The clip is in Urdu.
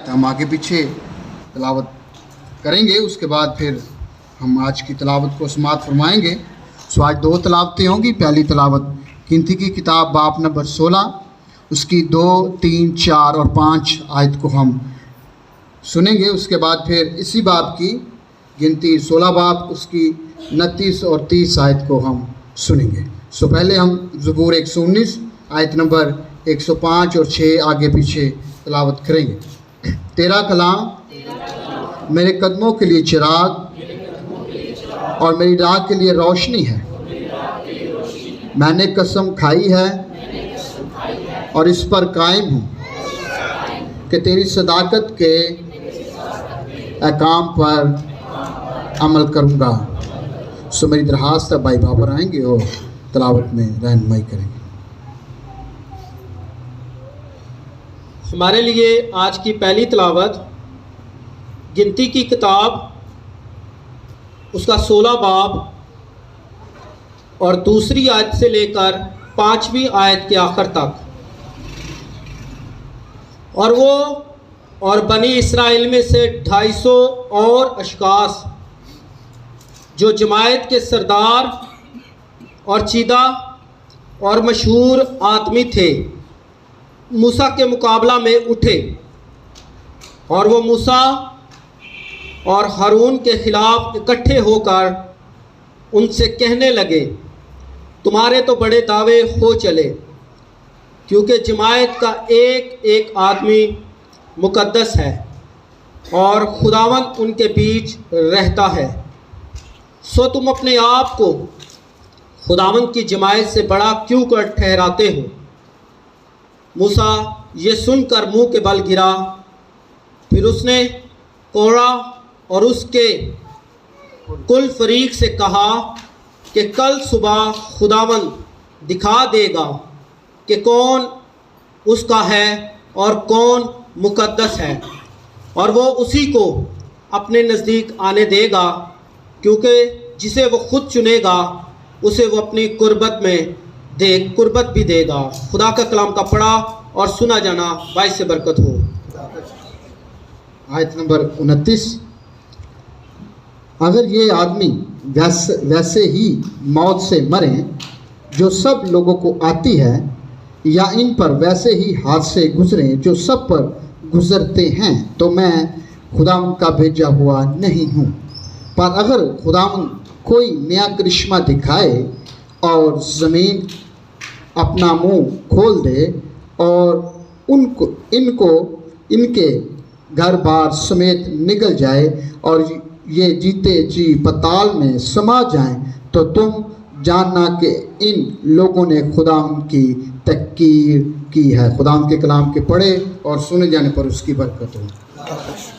ہم آگے پیچھے تلاوت کریں گے، اس کے بعد پھر ہم آج کی تلاوت کو سماعت فرمائیں گے۔ سو آج 2 تلاوتیں ہوں گی۔ پہلی تلاوت گنتی کی کتاب باب نمبر 16، اس کی 2، 3، 4 اور 5 آیت کو ہم سنیں گے۔ اس کے بعد پھر اسی باب کی گنتی 16 باب، اس کی 29 اور 30 آیت کو ہم سنیں گے۔ سو پہلے ہم زبور 119 آیت نمبر 105 اور 6 آگے پیچھے تلاوت کریں گے۔ تیرا کلام میرے قدموں کے لیے چراغ اور میری راہ کے لیے روشنی ہے۔ میں نے قسم کھائی ہے اور اس پر قائم ہوں کہ تیری صداقت کے احکام پر عمل کروں گا۔ سو میری درخواست ہے بھائی بابر آئیں گے اور تلاوت میں رہنمائی کریں گے۔ ہمارے لیے آج کی پہلی تلاوت گنتی کی کتاب اس کا 16 باب اور دوسری آیت سے لے کر 5ویں آیت کے آخر تک۔ اور بنی اسرائیل میں سے 250 اور اشخاص جو جماعت کے سردار اور چیدہ اور مشہور آدمی تھے، موسیٰ کے مقابلہ میں اٹھے، اور وہ موسیٰ اور ہارون کے خلاف اکٹھے ہو کر ان سے کہنے لگے، تمہارے تو بڑے دعوے ہو چلے، کیونکہ جماعت کا ایک ایک آدمی مقدس ہے اور خداوند ان کے بیچ رہتا ہے، سو تم اپنے آپ کو خداوند کی جماعت سے بڑا کیوں کر ٹھہراتے ہو؟ موسیٰ یہ سن کر منہ کے بل گرا۔ پھر اس نے کورہ اور اس کے کل فریق سے کہا کہ کل صبح خداوند دکھا دے گا کہ کون اس کا ہے اور کون مقدس ہے، اور وہ اسی کو اپنے نزدیک آنے دے گا، کیونکہ جسے وہ خود چنے گا اسے وہ اپنی قربت بھی دے گا۔ خدا کا کلام کا پڑھا اور سنا جانا باعث برکت ہو۔ آیت نمبر 29۔ اگر یہ آدمی ویسے ہی موت سے مریں جو سب لوگوں کو آتی ہے، یا ان پر ویسے ہی حادثے گزریں جو سب پر گزرتے ہیں، تو میں خداوند کا بھیجا ہوا نہیں ہوں۔ پر اگر خداوند کوئی نیا کرشمہ دکھائے اور زمین اپنا منہ کھول دے اور ان کے گھر بار سمیت نگل جائے اور یہ جیتے جی پتال میں سما جائیں، تو تم جاننا کہ ان لوگوں نے خداوند کی تحقیر کی ہے۔ خداوند کے کلام کے پڑھے اور سنے جانے پر اس کی برکت ہو۔